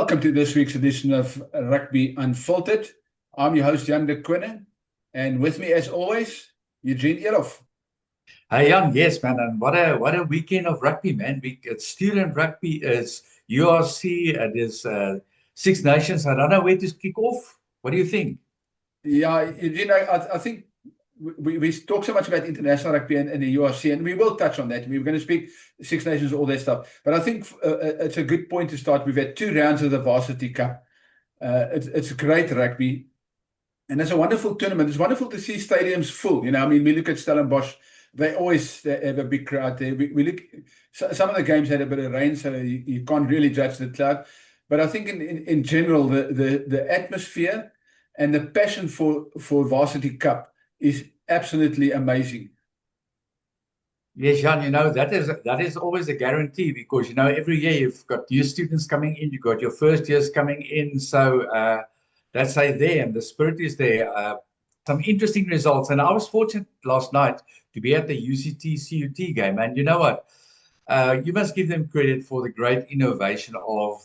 Welcome to this week's edition of Rugby Unfiltered. I'm your host, Jan de Quinne, and with me, as always, Eugene Eloff. Hey Jan, yes man, and what a weekend of rugby, man. It's student rugby, is URC, it is Six Nations. I don't know where to kick off. What do you think? Yeah, Eugene, I think we talk so much about international rugby and the URC, and we will touch on that. We're going to speak Six Nations, all that stuff. But I think it's a good point to start. We've had 2 rounds of the Varsity Cup. It's great rugby, and it's a wonderful tournament. It's wonderful to see stadiums full. You know, I mean, we look at Stellenbosch. They always have a big crowd there. We look. Some of the games had a bit of rain, so you can't really judge the cloud. But I think in general, the atmosphere and the passion for Varsity Cup is absolutely amazing. Yes, Jan, that is always a guarantee, because every year you've got new students coming in, you've got your first years coming in, so that's there, and the spirit is there. Some interesting results, and I was fortunate last night to be at the UCT CUT game, and you know what? You must give them credit for the great innovation of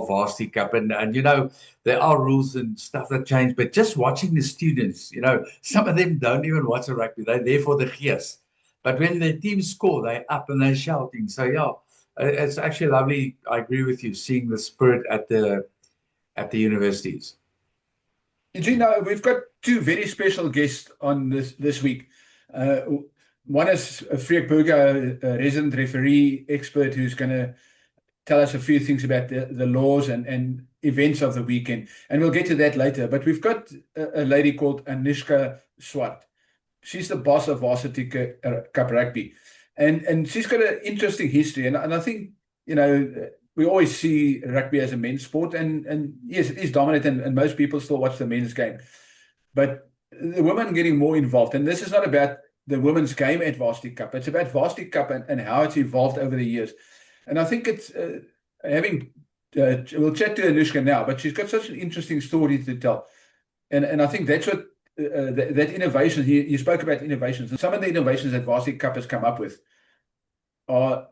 Varsity Cup, and there are rules and stuff that change, but just watching the students, some of them don't even watch the rugby, they're there for the gears, but when the team score, they're up and they're shouting. So yeah, it's actually lovely. I agree with you, seeing the spirit at the universities. Eugene, we've got 2 very special guests on this week. One is Freek Burger, a resident referee expert, who's going to tell us a few things about the laws and events of the weekend. And we'll get to that later. But we've got a lady called Anushka Swart. She's the boss of Varsity Cup Rugby. And she's got an interesting history. And I think, we always see rugby as a men's sport. And yes, it is dominant, and most people still watch the men's game. But the women getting more involved. And this is not about the women's game at Varsity Cup. It's about Varsity Cup and how it's evolved over the years. And I think it's we'll chat to Anushka now, but she's got such an interesting story to tell. And I think that's what that innovation, you spoke about innovations. And some of the innovations that Varsity Cup has come up with are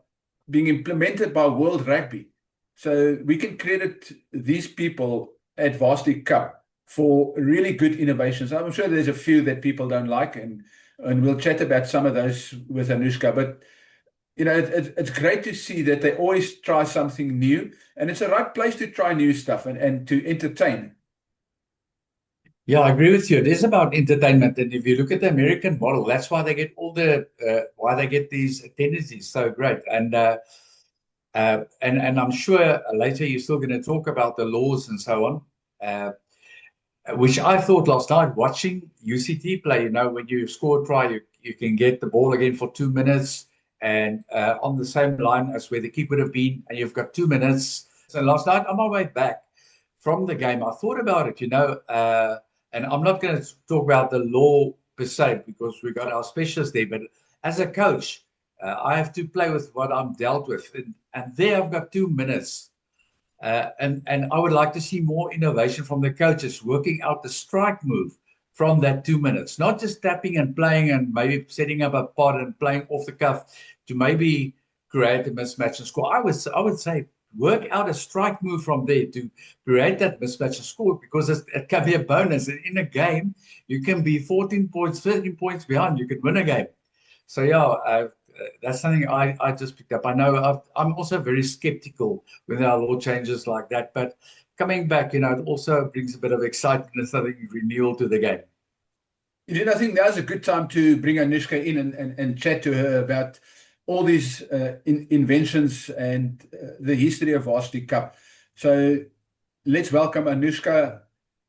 being implemented by World Rugby. So we can credit these people at Varsity Cup for really good innovations. I'm sure there's a few that people don't like, and we'll chat about some of those with Anushka. But it's great to see that they always try something new, and it's the right place to try new stuff and to entertain. Yeah, I agree with you. It is about entertainment, and if you look at the American model, that's why they get why they get these attendances so great. And I'm sure later you're still going to talk about the laws and so on, which I thought last night watching UCT play. When you score a try, you can get the ball again for 2 minutes. And on the same line as where the keeper would have been, and you've got 2 minutes. So last night, on my way back from the game, I thought about it, and I'm not going to talk about the law per se, because we've got our specialists there, but as a coach, I have to play with what I'm dealt with. And there I've got 2 minutes. And I would like to see more innovation from the coaches, working out the strike move from that 2 minutes, not just tapping and playing and maybe setting up a pod and playing off the cuff to maybe create a mismatch and score. I would say work out a strike move from there to create that mismatch and score, because it can be a bonus. In a game, you can be 14 points, 13 points behind. You could win a game. So yeah, that's something I just picked up. I know I'm also very skeptical when there are law changes like that, but coming back, it also brings a bit of excitement and something renewal to the game. I think now's a good time to bring Anushka in and chat to her about all these inventions and the history of Varsity Cup. So let's welcome Anushka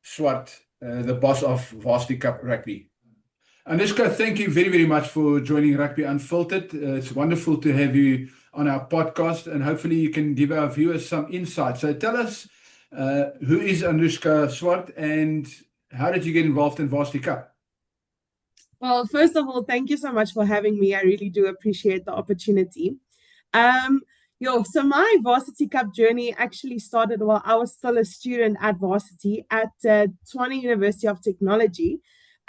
Swart, the boss of Varsity Cup Rugby. Anushka, thank you very, very much for joining Rugby Unfiltered. It's wonderful to have you on our podcast, and hopefully you can give our viewers some insight. So tell us, who is Anushka Swart, and how did you get involved in Varsity Cup? Well, first of all, thank you so much for having me. I really do appreciate the opportunity. So my Varsity Cup journey actually started while I was still a student at Varsity at Tshwane University of Technology.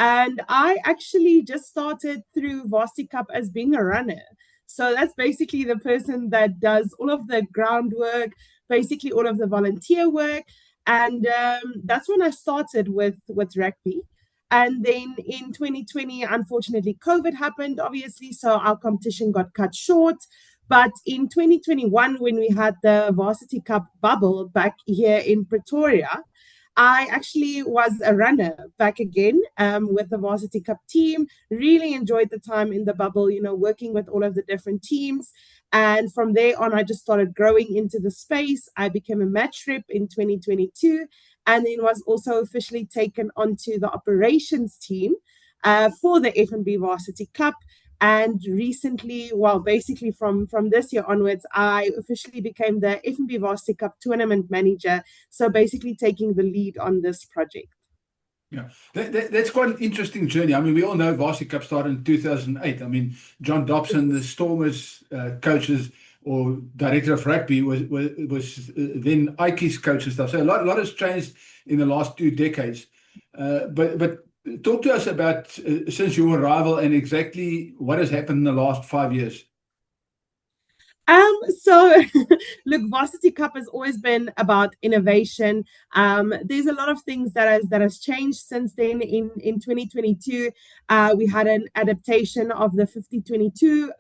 And I actually just started through Varsity Cup as being a runner. So that's basically the person that does all of the groundwork, basically all of the volunteer work. And that's when I started with rugby. And then in 2020, unfortunately, COVID happened, obviously, so our competition got cut short. But in 2021, when we had the Varsity Cup bubble back here in Pretoria, I actually was a runner back again with the Varsity Cup team. Really enjoyed the time in the bubble, working with all of the different teams. And from there on, I just started growing into the space. I became a match rep in 2022, and then was also officially taken onto the operations team for the FNB Varsity Cup. And recently, well, basically from this year onwards, I officially became the FNB Varsity Cup tournament manager. So basically taking the lead on this project. Yeah, that's quite an interesting journey. I mean, we all know Varsity Cup started in 2008. I mean, John Dobson, the Stormers coaches or director of rugby, was then Ike's coach and stuff. So a lot has changed in the last 2 decades. But talk to us about since your arrival and exactly what has happened in the last 5 years. So look, Varsity Cup has always been about innovation. There's a lot of things that has changed since then. In 2022, we had an adaptation of the 50-22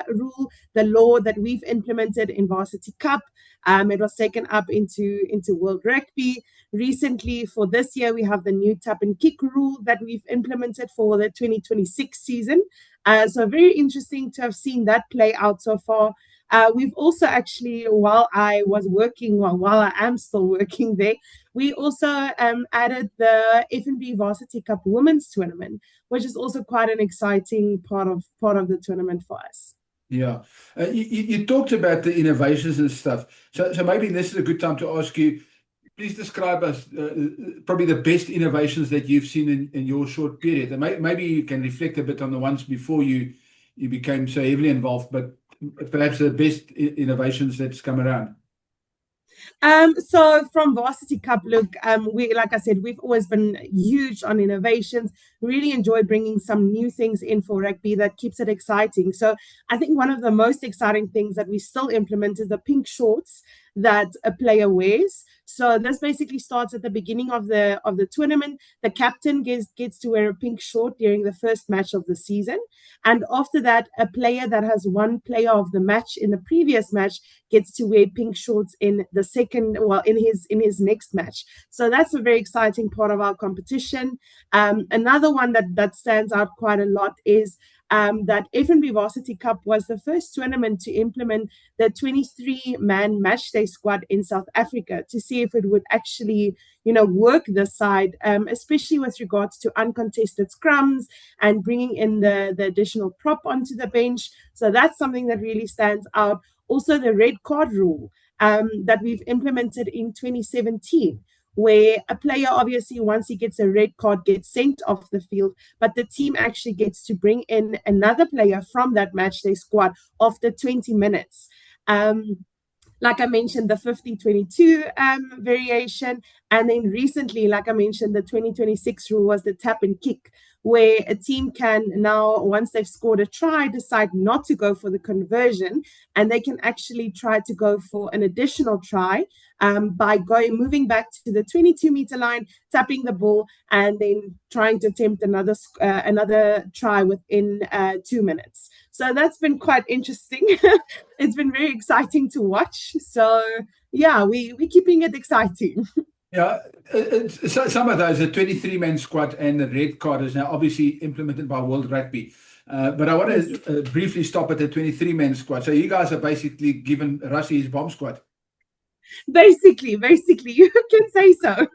rule, the law that we've implemented in Varsity Cup. It was taken up into World Rugby. Recently, for this year, we have the new tap and kick rule that we've implemented for the 2026 season. So very interesting to have seen that play out so far. We've also actually, while I am still working there, we also added the FNB Varsity Cup Women's Tournament, which is also quite an exciting part of the tournament for us. Yeah, you talked about the innovations and stuff. So maybe this is a good time to ask you. Please describe us probably the best innovations that you've seen in your short period, and maybe you can reflect a bit on the ones before you became so heavily involved, but perhaps the best innovations that's come around. So from Varsity Cup, look, like I said, we've always been huge on innovations. Really enjoy bringing some new things in for rugby that keeps it exciting. So I think one of the most exciting things that we still implement is the pink shorts that a player wears. So this basically starts at the beginning of the tournament. The captain gets to wear a pink short during the first match of the season. And after that, a player that has won player of the match in the previous match gets to wear pink shorts in the second, in his next match. So that's a very exciting part of our competition. Another one that stands out quite a lot is that FNB Varsity Cup was the first tournament to implement the 23-man matchday squad in South Africa to see if it would actually, work this side, especially with regards to uncontested scrums and bringing in the additional prop onto the bench. So that's something that really stands out. Also, the red card rule that we've implemented in 2017. Where a player, obviously, once he gets a red card, gets sent off the field, but the team actually gets to bring in another player from that matchday squad after 20 minutes. Like I mentioned, the 50-22 variation. And then recently, like I mentioned, the 2026 rule was the tap and kick, where a team can now, once they've scored a try, decide not to go for the conversion, and they can actually try to go for an additional try by moving back to the 22-meter line, tapping the ball, and then trying to attempt another try within 2 minutes. So that's been quite interesting. It's been very exciting to watch. So yeah, we're keeping it exciting. Yeah, some of those, the 23-man squad and the red card is now obviously implemented by World Rugby. But I want to briefly stop at the 23-man squad. So you guys are basically giving Rassie his bomb squad. Basically, you can say so.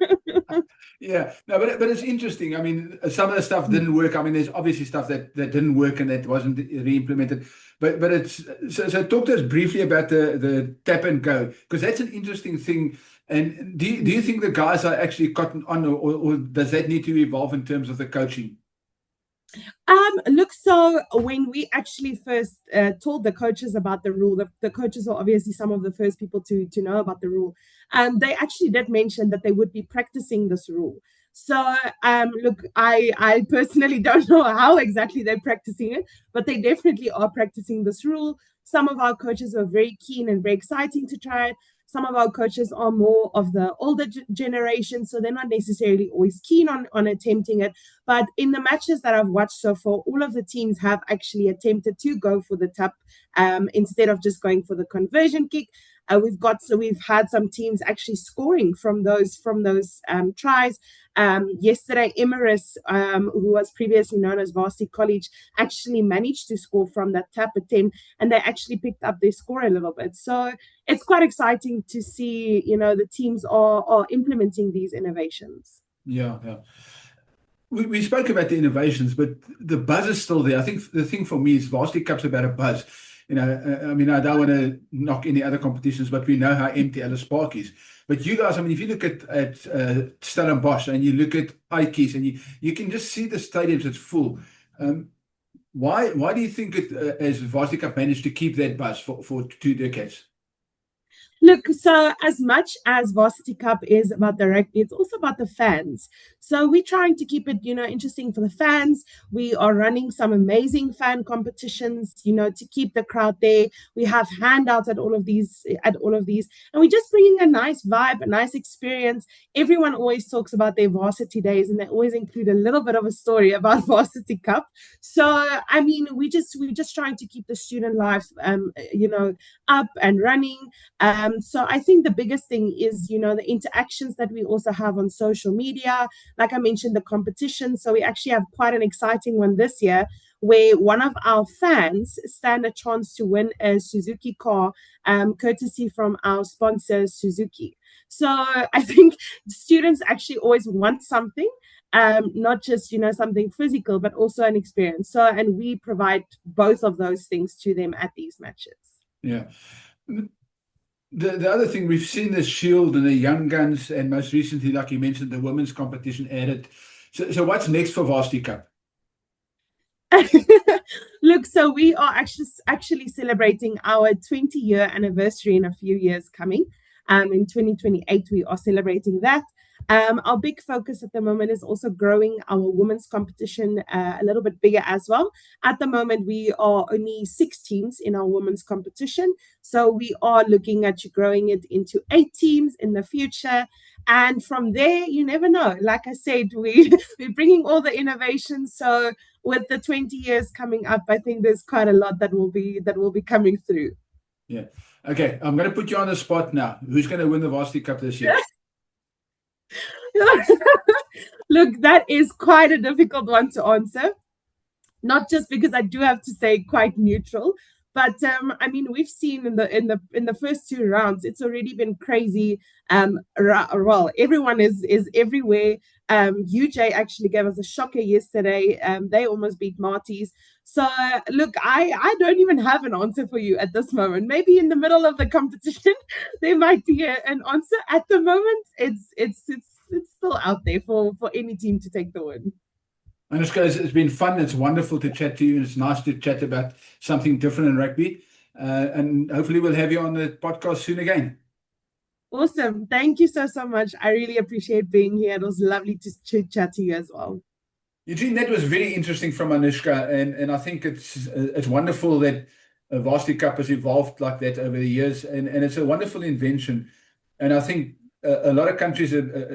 Yeah, no, but it's interesting. I mean, some of the stuff didn't work. I mean, there's obviously stuff that didn't work and that wasn't re-implemented. But it's so talk to us briefly about the tap and go, because that's an interesting thing. And do you think the guys are actually cotton on, or does that need to evolve in terms of the coaching? Look, so when we actually first told the coaches about the rule, the coaches were obviously some of the first people to know about the rule. They actually did mention that they would be practicing this rule. So, look, I personally don't know how exactly they're practicing it, but they definitely are practicing this rule. Some of our coaches are very keen and very exciting to try it. some of our coaches are more of the older generation, so they're not necessarily always keen on attempting it. But in the matches that I've watched so far, all of the teams have actually attempted to go for the tap instead of just going for the conversion kick. We've had some teams actually scoring from those tries. Yesterday, Emirates, who was previously known as Varsity College, actually managed to score from that tap attempt, and they actually picked up their score a little bit. So it's quite exciting to see, the teams are implementing these innovations. Yeah. We spoke about the innovations, but the buzz is still there. I think the thing for me is Varsity Cup's about a buzz. I don't want to knock any other competitions, but we know how empty Ellis Park is. But you guys, if you look at Stellenbosch and you look at Aitjies, and you can just see the stadiums, it's full. Why do you think as Varsity Cup managed to keep that buzz for 2 decades? Look, so as much as Varsity Cup is about the rugby, it's also about the fans. So we're trying to keep it, interesting for the fans. We are running some amazing fan competitions, to keep the crowd there. We have handouts at all of these, and we're just bringing a nice vibe, a nice experience. Everyone always talks about their varsity days, and they always include a little bit of a story about Varsity Cup. So, we're just trying to keep the student life, up and running. So I think the biggest thing is, the interactions that we also have on social media. Like I mentioned, the competition. So we actually have quite an exciting one this year, where one of our fans stand a chance to win a Suzuki car, courtesy from our sponsor, Suzuki. So I think students actually always want something, not just, something physical, but also an experience. So, and we provide both of those things to them at these matches. Yeah. The other thing, we've seen the Shield and the Young Guns, and most recently, like you mentioned, the women's competition added. So what's next for Varsity Cup? Look, so we are actually celebrating our 20-year anniversary in a few years coming. In 2028, we are celebrating that. Our big focus at the moment is also growing our women's competition a little bit bigger as well. At the moment, we are only 6 teams in our women's competition. So we are looking at growing it into 8 teams in the future. And from there, you never know. Like I said, we're bringing all the innovations. So with the 20 years coming up, I think there's quite a lot that will be coming through. Yeah. Okay, I'm going to put you on the spot now. Who's going to win the Varsity Cup this year? Look, that is quite a difficult one to answer. Not just because I do have to say quite neutral, but we've seen in the first 2 rounds, it's already been crazy. Well, everyone is everywhere. UJ actually gave us a shocker yesterday. They almost beat Marty's. So look, I don't even have an answer for you at this moment. Maybe in the middle of the competition, there might be an answer. At the moment, it's still out there for any team to take the win. Anushka, it's been fun. It's wonderful to chat to you. It's nice to chat about something different in rugby. And hopefully we'll have you on the podcast soon again. Awesome. Thank you so much. I really appreciate being here. It was lovely to chat to you as well. Eugene, that was very interesting from Anushka. And I think it's wonderful that Varsity Cup has evolved like that over the years. And it's a wonderful invention. And I think a lot of countries,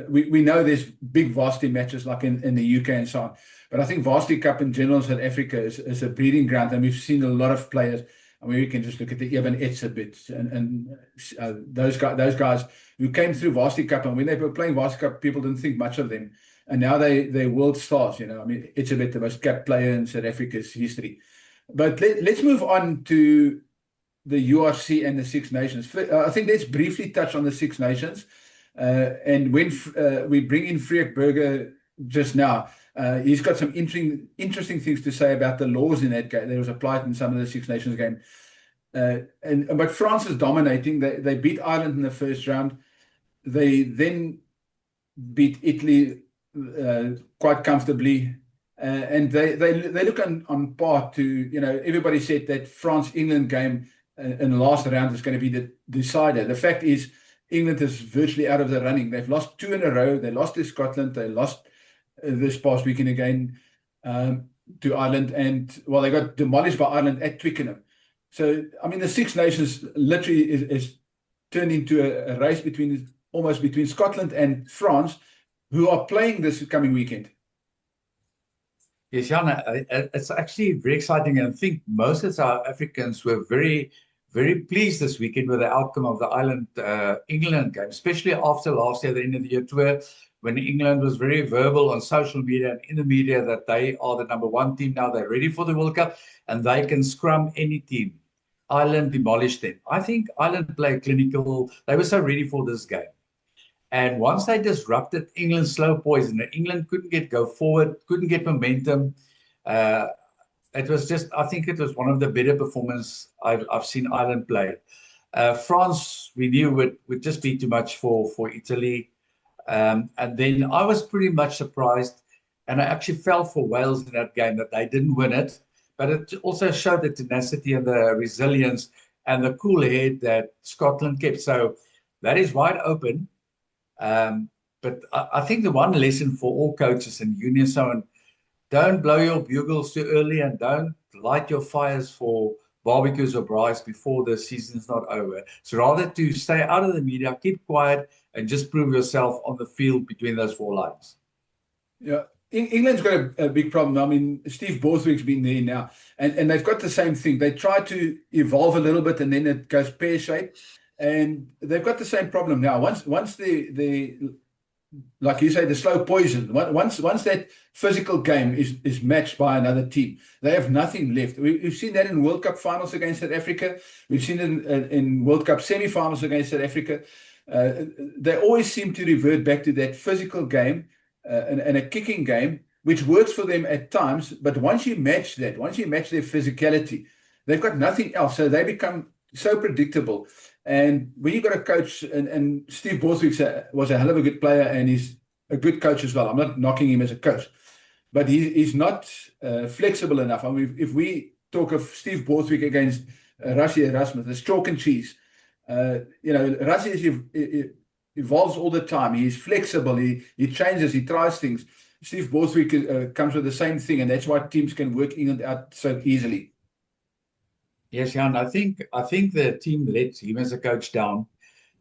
we know there's big varsity matches like in the UK and so on. But I think Varsity Cup in general in South Africa is a breeding ground, and we've seen a lot of players. We can just look at the Eben Etzebeth and those guys who came through Varsity Cup, and when they were playing Varsity Cup, people didn't think much of them, and now they're world stars. Etzebeth, the most capped player in South Africa's history. But let's move on to the URC and the Six Nations. I think let's briefly touch on the Six Nations. And when we bring in Freek Burger just now, he's got some interesting things to say about the laws in that game that was applied in some of the Six Nations game. But France is dominating. They beat Ireland in the first round. They then beat Italy quite comfortably, and they look on par to everybody said that France-England game in the last round is going to be the decider. The fact is, England is virtually out of the running. They've lost 2 in a row. They lost to Scotland. They lost this past weekend again to Ireland. And, well, they got demolished by Ireland at Twickenham. So, the Six Nations literally is turned into a race almost between Scotland and France, who are playing this coming weekend. Yes, Jan, it's actually very exciting. And I think most of South Africans were very, very pleased this weekend with the outcome of the Ireland-England game, especially after last year, the end of the year tour, when England was very verbal on social media and in the media that they are the #1 team now. They're ready for the World Cup and they can scrum any team. Ireland demolished them. I think Ireland played clinical. They were so ready for this game. And once they disrupted England's slow poison, England couldn't go forward, couldn't get momentum. It was just, I think it was one of the better performances I've seen Ireland play. France, we knew would just be too much for Italy. And then I was pretty much surprised, and I actually felt for Wales in that game that they didn't win it. But it also showed the tenacity and the resilience and the cool head that Scotland kept. So that is wide open. But I think the one lesson for all coaches and unions, so on, don't blow your bugles too early and don't light your fires for barbecues or braais before the season's not over. So rather to stay out of the media, keep quiet, and just prove yourself on the field between those four lines. Yeah, England's got a big problem. I mean, Steve Borthwick's been there now, and they've got the same thing. They try to evolve a little bit, and then it goes pear-shaped. And they've got the same problem now. Once the like you say, the slow poison. Once that physical game is matched by another team, they have nothing left. We've seen that in World Cup finals against South Africa. We've seen it in World Cup semi-finals against South Africa. They always seem to revert back to that physical game and a kicking game, which works for them at times. But once you match their physicality, they've got nothing else. So they become so predictable. And when you've got a coach, and Steve Borthwick was a hell of a good player, and he's a good coach as well. I'm not knocking him as a coach, but he's not flexible enough. I mean, if we talk of Steve Borthwick against Rassie Erasmus, it's chalk and cheese. Rassie evolves all the time. He's flexible. He changes. He tries things. Steve Borthwick comes with the same thing, and that's why teams can work England out so easily. Yes, Jan, I think the team let him as a coach down.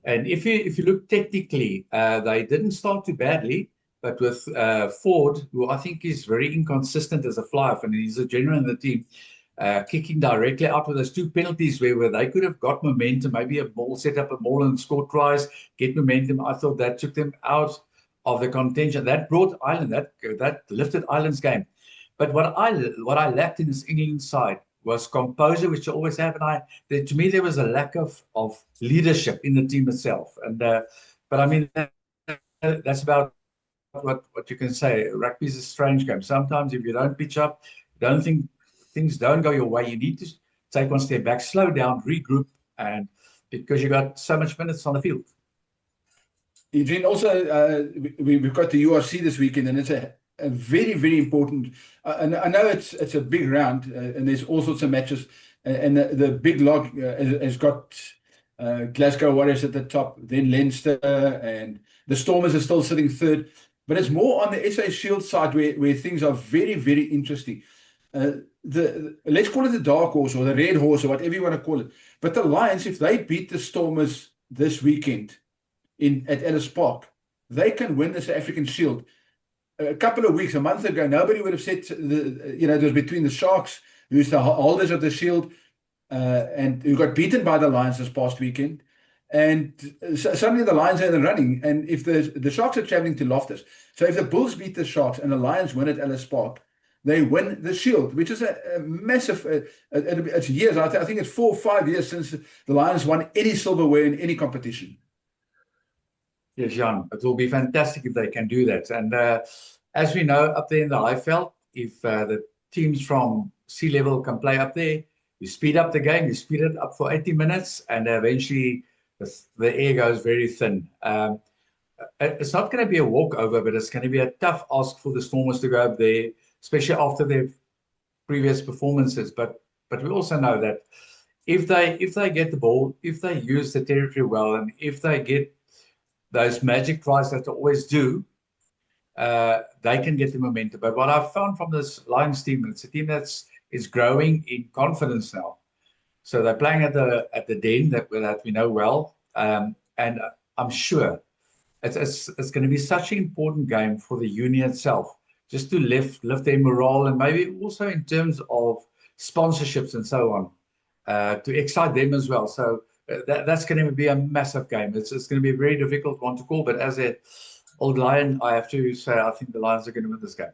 And if you look technically, they didn't start too badly, but with Ford, who I think is very inconsistent as a fly-off, and he's a general in the team, kicking directly out with those two penalties where they could have got momentum, maybe a ball, set up a ball and score tries, get momentum. I thought that took them out of the contention. That brought Ireland, that lifted Ireland's game. But what I lacked in this England side was composure, which you always have. And to me, there was a lack of leadership in the team itself. And but I mean, that's about what you can say. Rugby is a strange game. Sometimes if you don't pitch up, don't think things don't go your way, you need to take one step back, slow down, regroup, and because you got so much minutes on the field. Eugene, also we've got the URC this weekend, and it's a very, very important. And I know it's a big round, and there's all sorts of matches. And the big log has got Glasgow Warriors at the top, then Leinster, and the Stormers are still sitting third. But it's more on the SA Shield side where things are very, very interesting. Let's call it the dark horse or the red horse or whatever you want to call it. But the Lions, if they beat the Stormers this weekend at Ellis Park, they can win the South African Shield. A couple of weeks, a month ago, nobody would have said it was between the Sharks, who's the holders of the Shield, and who got beaten by the Lions this past weekend. And suddenly the Lions are in the running. And if the Sharks are traveling to Loftus, so if the Bulls beat the Sharks and the Lions win at Ellis Park, they win the Shield, which is a massive. It's years. I think it's 4 or 5 years since the Lions won any silverware in any competition. Yes, Jan, it will be fantastic if they can do that. And as we know, up there in the Highveld, if the teams from sea level can play up there, you speed up the game, you speed it up for 80 minutes, and eventually the air goes very thin. It's not going to be a walkover, but it's going to be a tough ask for the Stormers to go up there, especially after their previous performances. But we also know that if they get the ball, if they use the territory well, and if they get those magic tries that they always do, they can get the momentum. But what I've found from this Lions team, it's a team that's growing in confidence now. So they're playing at the Den that we know well. And I'm sure it's going to be such an important game for the union itself, just to lift their morale, and maybe also in terms of sponsorships and so on, to excite them as well. So that's going to be a massive game. It's going to be a very difficult one to call, but as an old Lion, I have to say I think the Lions are going to win this game.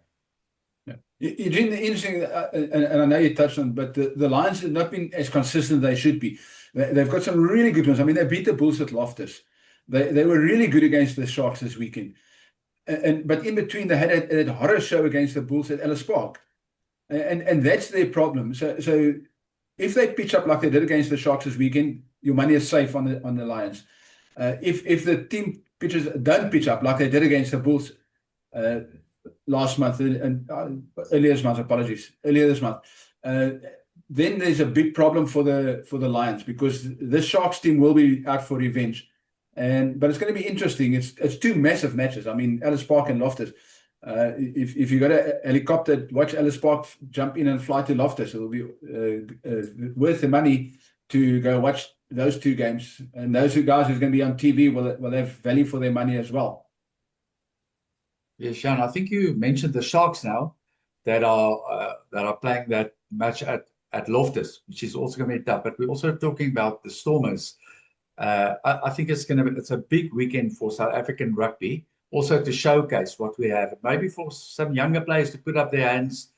Yeah. Eugene, the interesting, and I know you touched on, but the Lions have not been as consistent as they should be. They've got some really good ones. I mean, they beat the Bulls at Loftus. They were really good against the Sharks this weekend. But in between, they had a horror show against the Bulls at Ellis Park. And that's their problem. So if they pitch up like they did against the Sharks this weekend, your money is safe on the Lions. If the team don't pitch up like they did against the Bulls last month and earlier this month, then there's a big problem for the Lions, because the Sharks team will be out for revenge. But it's going to be interesting. It's two massive matches. I mean, Ellis Park and Loftus. If you got a helicopter, watch Ellis Park jump in and fly to Loftus. It'll be worth the money to go watch those two games. And those two guys who's going to be on TV will have value for their money as well. Yeah, Sean, I think you mentioned the Sharks now that are playing that match at Loftus, which is also going to be tough. But we're also talking about the Stormers. I think it's a big weekend for South African rugby, also to showcase what we have, maybe for some younger players to put up their hands,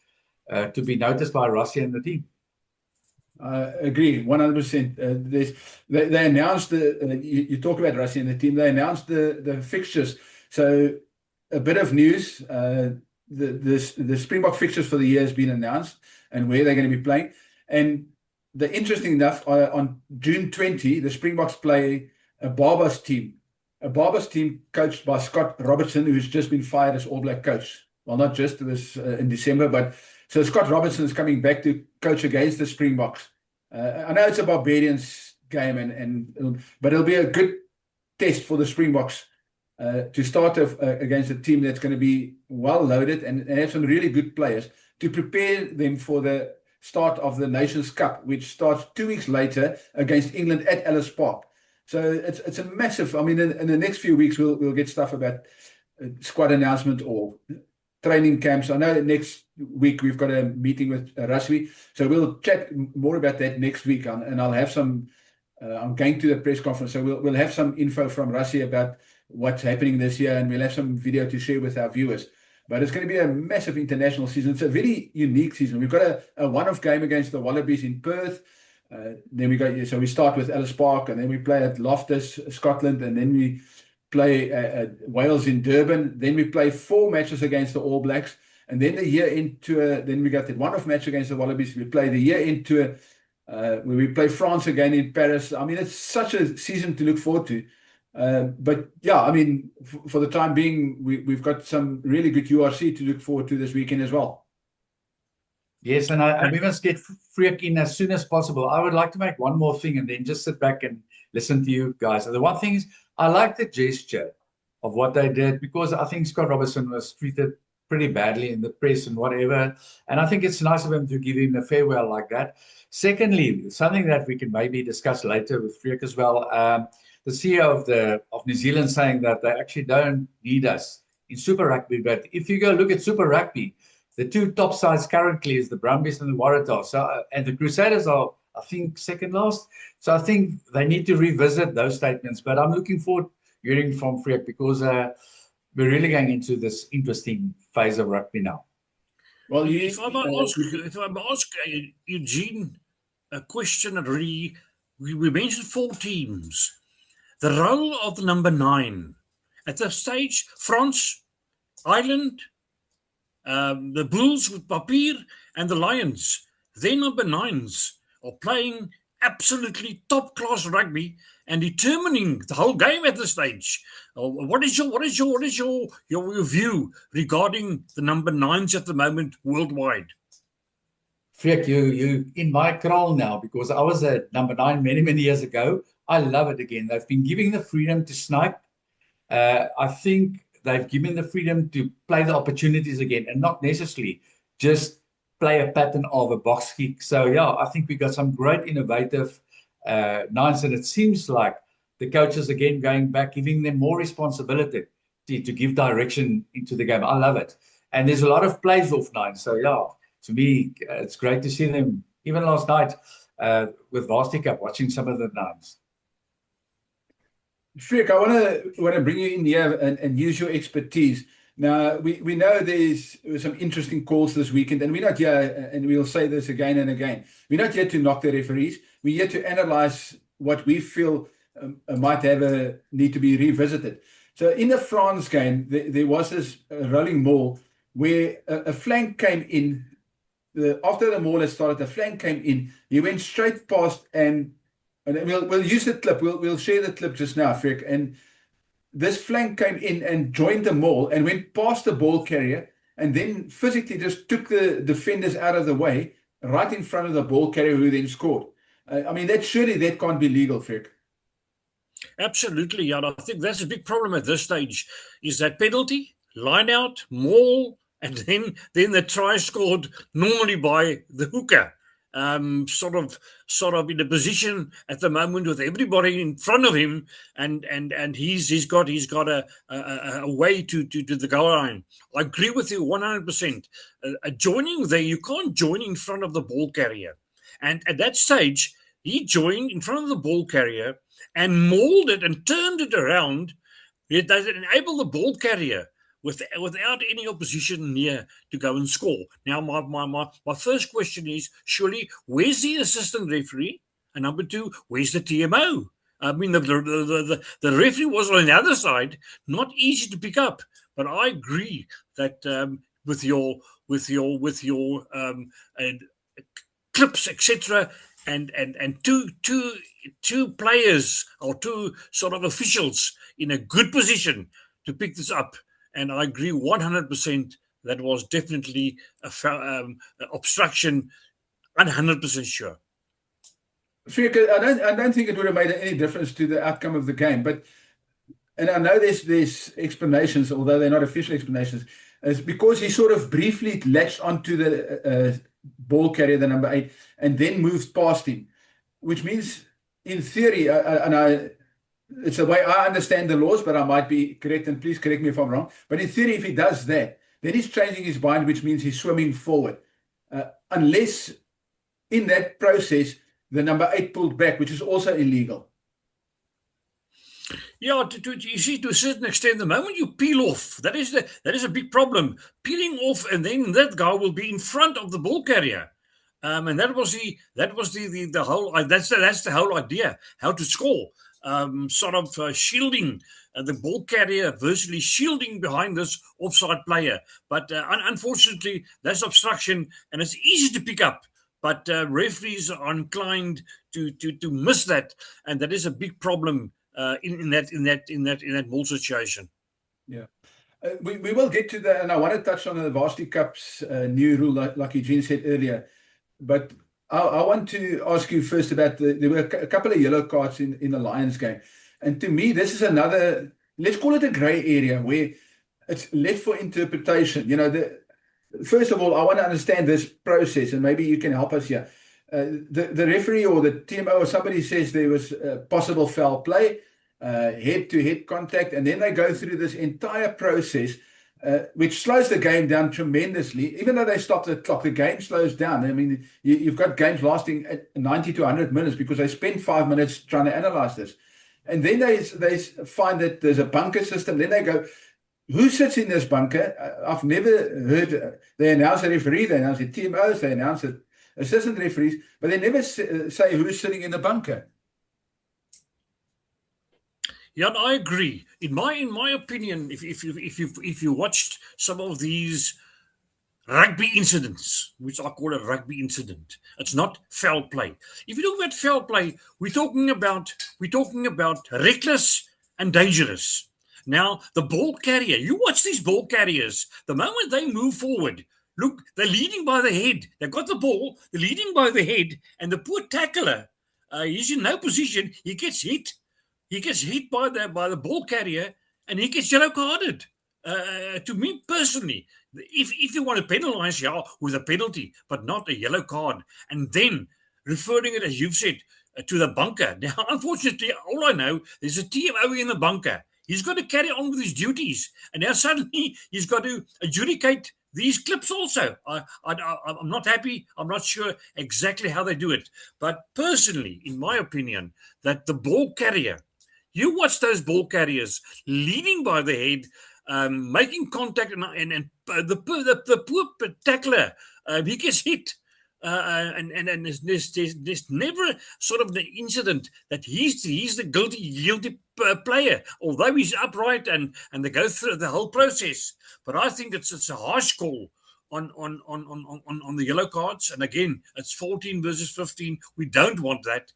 to be noticed by Rassie and the team. Agree, 100%. They announced you talk about Rassie and the team. They announced the fixtures. So a bit of news: the Springbok fixtures for the year has been announced and where they're going to be playing. And interesting enough, on June 20, the Springboks play a Barbers team. A Barbers team coached by Scott Robertson, who's just been fired as All Black coach. Well, not just, it was in December, but so Scott Robertson is coming back to coach against the Springboks. I know it's a Barbarians game, but it'll be a good test for the Springboks to start against a team that's going to be well loaded and have some really good players to prepare them for the start of the Nations Cup, which starts 2 weeks later against England at Ellis Park. So it's a massive. I mean, in the next few weeks we'll get stuff about squad announcement or training camps. I know next week we've got a meeting with Rassie, so we'll chat more about that next week. And I'll have some. I'm going to the press conference, so we'll have some info from Rassie about what's happening this year, and we'll have some video to share with our viewers. But it's going to be a massive international season. It's a very unique season. We've got a one-off game against the Wallabies in Perth. Then we start with Ellis Park, and then we play at Loftus, Scotland, and then we play at Wales in Durban. Then we play 4 matches against the All Blacks, and then the year into then we got the one-off match against the Wallabies. We play the year into where we play France again in Paris. I mean, it's such a season to look forward to. But yeah, I mean, for the time being, we've got some really good URC to look forward to this weekend as well. Yes, and we must get Freek in as soon as possible. I would like to make one more thing and then just sit back and listen to you guys. And the one thing is, I like the gesture of what they did, because I think Scott Robertson was treated pretty badly in the press and whatever. And I think it's nice of him to give him a farewell like that. Secondly, something that we can maybe discuss later with Freek as well. The CEO of New Zealand saying that they actually don't need us in Super Rugby. But if you go look at Super Rugby, the 2 top sides currently is the Brumbies and the Waratahs. So, and the Crusaders are, I think, second last. So I think they need to revisit those statements. But I'm looking forward to hearing from Freek, because we're really going into this interesting phase of rugby now. Well, if I may ask Eugene a question, we mentioned 4 teams. The role of the number 9 at this stage: France, Ireland, the Bulls with Papier, and the Lions. Their number 9s are playing absolutely top-class rugby and determining the whole game at this stage. What is your view regarding the number 9s at the moment worldwide? Freek, you in my kraal now, because I was at number 9 many years ago. I love it again. They've been giving the freedom to snipe. I think they've given the freedom to play the opportunities again, and not necessarily just play a pattern of a box kick. So yeah, I think we got some great innovative 9s, and it seems like the coaches again going back, giving them more responsibility to give direction into the game. I love it. And there's a lot of plays off nine. So, yeah, to me, it's great to see them. Even last night with Varsity Cup, watching some of the nines. Frick, I want to bring you in here and use your expertise. Now, we know there's some interesting calls this weekend, and we're not here, and we'll say this again and again, we're not here to knock the referees. We're here to analyze what we feel might need to be revisited. So in the France game, there was this rolling maul where a flank came in. After the maul had started, the flank came in. He went straight past, and we'll use the clip. We'll share the clip just now, Frick. And this flank came in and joined the maul and went past the ball carrier, and then physically just took the defenders out of the way, right in front of the ball carrier, who then scored. I mean, that can't be legal, Frick. Absolutely, yeah. I think that's a big problem at this stage, is that penalty, line out, maul, and then the try scored normally by the hooker. Sort of in a position at the moment with everybody in front of him, and he's got a way to the goal line. I agree with you 100%. Joining there, you can't join in front of the ball carrier, and at that stage he joined in front of the ball carrier and mauled it and turned it around. It doesn't enable the ball carrier without any opposition near to go and score. Now, my first question is, surely, where's the assistant referee? And number two, where's the TMO? I mean, the referee was on the other side, not easy to pick up. But I agree that with your clips, etc., and two players or two sort of officials in a good position to pick this up. And I agree 100% that was definitely obstruction, 100% sure. I don't think it would have made any difference to the outcome of the game. And I know there's explanations, although they're not official explanations, is because he sort of briefly latched onto the ball carrier, the number 8, and then moved past him, which means, in theory, it's the way I understand the laws, but I might be correct, and please correct me if I'm wrong. But in theory, if he does that, then he's changing his mind, which means he's swimming forward. Unless in that process, the number 8 pulled back, which is also illegal. Yeah, you see, to a certain extent, the moment you peel off, that is a big problem. Peeling off, and then that guy will be in front of the ball carrier. And that was the whole. That's the whole idea. How to score. Shielding the ball carrier, virtually shielding behind this offside player. But unfortunately, that's obstruction, and it's easy to pick up. But referees are inclined to miss that, and that is a big problem in that ball situation. Yeah, we will get to that, and I want to touch on the Varsity Cup's new rule, like Eugene said earlier, but. I want to ask you first about there were a couple of yellow cards in the Lions game. And to me, this is another, let's call it a gray area where it's left for interpretation. You know, first of all, I want to understand this process, and maybe you can help us here. The referee or the TMO or somebody says there was possible foul play, head-to-head contact, and then they go through this entire process, which slows the game down tremendously. Even though they stop the clock, the game slows down. I mean, you've got games lasting 90 to 100 minutes because they spend 5 minutes trying to analyze this. And then they find that there's a bunker system. Then they go, who sits in this bunker? I've never heard, they announce a referee, they announce the TMOs, they announce the assistant referees, but they never say who's sitting in the bunker. Yeah, I agree. In my opinion, if you watched some of these rugby incidents, which I call a rugby incident, it's not foul play. If you talk about foul play, we're talking about reckless and dangerous. Now, the ball carrier, you watch these ball carriers, the moment they move forward, look, they're leading by the head. They've got the ball, they're leading by the head, and the poor tackler, he's in no position, he gets hit. He gets hit by the ball carrier, and he gets yellow carded. To me personally, if you want to penalise, yeah, with a penalty, but not a yellow card, and then referring it, as you've said, to the bunker. Now, unfortunately, all I know, there's a TMO in the bunker. He's got to carry on with his duties. And now suddenly he's got to adjudicate these clips also. I'm not happy. I'm not sure exactly how they do it. But personally, in my opinion, that the ball carrier, you watch those ball carriers leading by the head, making contact, and the poor tackler, he gets hit. And there's never sort of the incident that he's the guilty player, although he's upright and they go through the whole process. But I think it's a harsh call on the yellow cards. And again, it's 14 versus 15. We don't want that.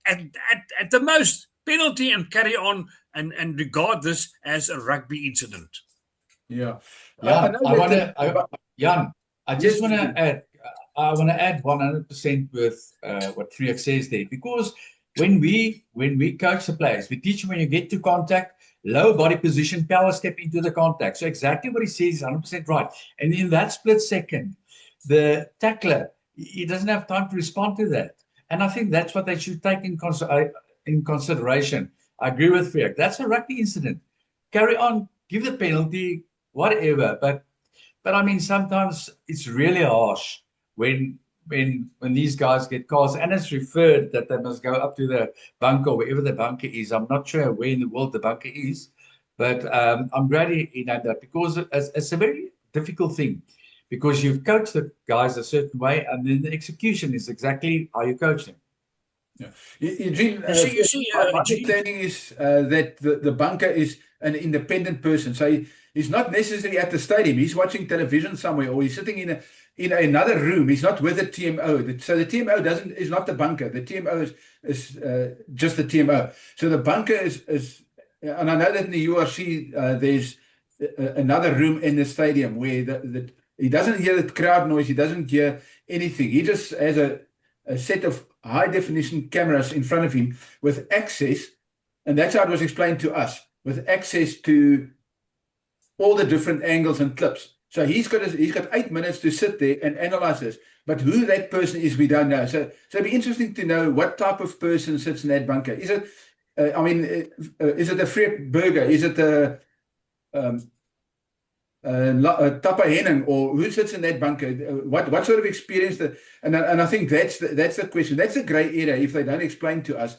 At the most, penalty and carry on and regard this as a rugby incident. Yeah. Jan, I just want to add. I want to add 100% with what Freek says there, because when we coach the players, we teach them when you get to contact, low body position, power step into the contact. So exactly what he says is 100% right. And in that split second, the tackler, he doesn't have time to respond to that. And I think that's what they should take in consideration. I agree with Freek. That's a rugby incident. Carry on, give the penalty, whatever. But I mean, sometimes it's really harsh when these guys get calls, and it's referred that they must go up to the bunker, wherever the bunker is. I'm not sure where in the world the bunker is, but I'm glad he know that, because it's a very difficult thing, because you've coached the guys a certain way, and then the execution is exactly how you coach them. Yeah. Eugene, my understanding is that the bunker is an independent person. So he's not necessarily at the stadium. He's watching television somewhere, or he's sitting in another room. He's not with the TMO. So the TMO is not the bunker. The TMO is just the TMO. So the bunker is, and I know that in the URC there's another room in the stadium where he doesn't hear the crowd noise. He doesn't hear anything. He just has a set of high definition cameras in front of him with access, and that's how it was explained to us, with access to all the different angles and clips. So he's got 8 minutes to sit there and analyze this. But who that person is, we don't know. So it'd be interesting to know what type of person sits in that bunker. Is it, is it a Freek Burger? Is it a Tappa Henning, or who sits in that bunker? What sort of experience? And I think that's the question. That's a grey area if they don't explain to us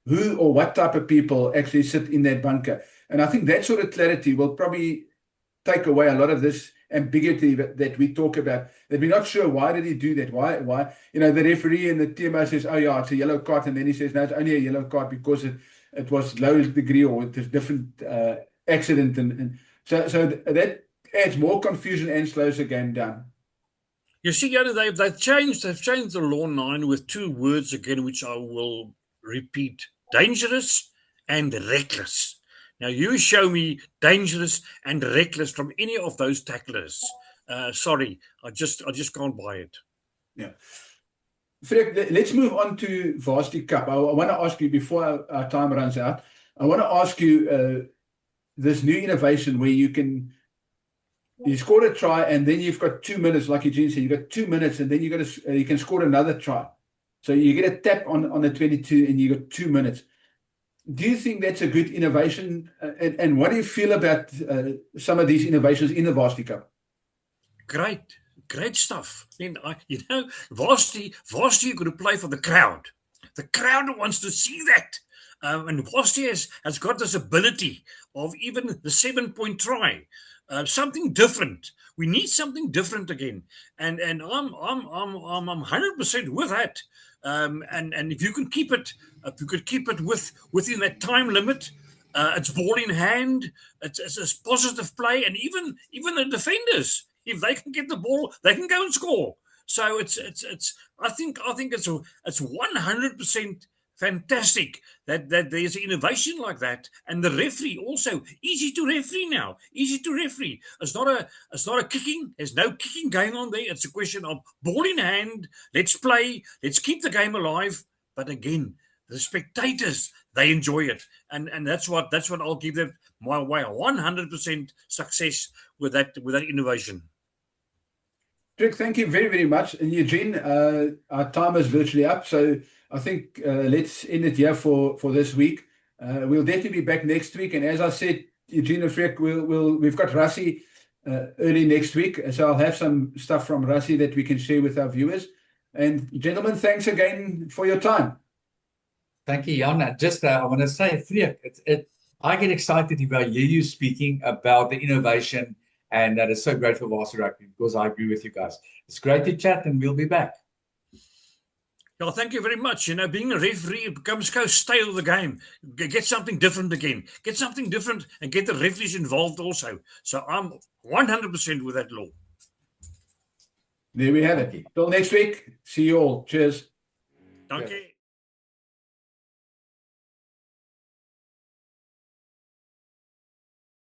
who or what type of people actually sit in that bunker. And I think that sort of clarity will probably take away a lot of this ambiguity that we talk about, that we're not sure why did he do that, why the referee and the TMO says, oh yeah, it's a yellow card, and then he says no, it's only a yellow card because it was low degree, or it was different accident, and so that adds more confusion and slows the game down. You see, they've changed the law 9 with 2 words again, which I will repeat: dangerous and reckless. Now, you show me dangerous and reckless from any of those tacklers. Sorry, I just can't buy it. Yeah. Freek, let's move on to Varsity Cup. I want to ask you, before our time runs out, I want to ask you this new innovation where you score a try and then you've got 2 minutes, like Eugene said, you've got 2 minutes, and then you can score another try. So you get a tap on the 22 and you've got 2 minutes. Do you think that's a good innovation? And what do you feel about some of these innovations in the Varsity Cup? Great stuff. I mean, Varsity, you're going to play for the crowd. The crowd wants to see that. And Varsity has got this ability of even the 7-point try. Something different. We need something different again. And I'm 100% with that. And if you can keep it, within that time limit, it's ball in hand, it's a positive play, and even the defenders, if they can get the ball, they can go and score. So it's I think it's 100% fantastic that there's innovation like that, and the referee also easy to referee now. It's not a kicking. There's no kicking going on there. It's a question of ball in hand. Let's play. Let's keep the game alive. But again, the spectators, they enjoy it, and that's what I'll give them my way. 100% success with that innovation. Freek, thank you very, very much. And Eugene, our time is virtually up. So I think let's end it here for this week. We'll definitely be back next week. And as I said, Eugene and Freek, we've got Rassie early next week. So I'll have some stuff from Rassie that we can share with our viewers. And gentlemen, thanks again for your time. Thank you, Jan. Just I want to say, Freek, I get excited if I hear you speaking about the innovation, and that is so great for Varsity Rugby, because I agree with you guys. It's great to chat, and we'll be back. Well, thank you very much. Being a referee, it becomes so stale the game. Get something different again. Get something different and get the referees involved also. So I'm 100% with that law. There we have it. Till next week. See you all. Cheers. Dankie.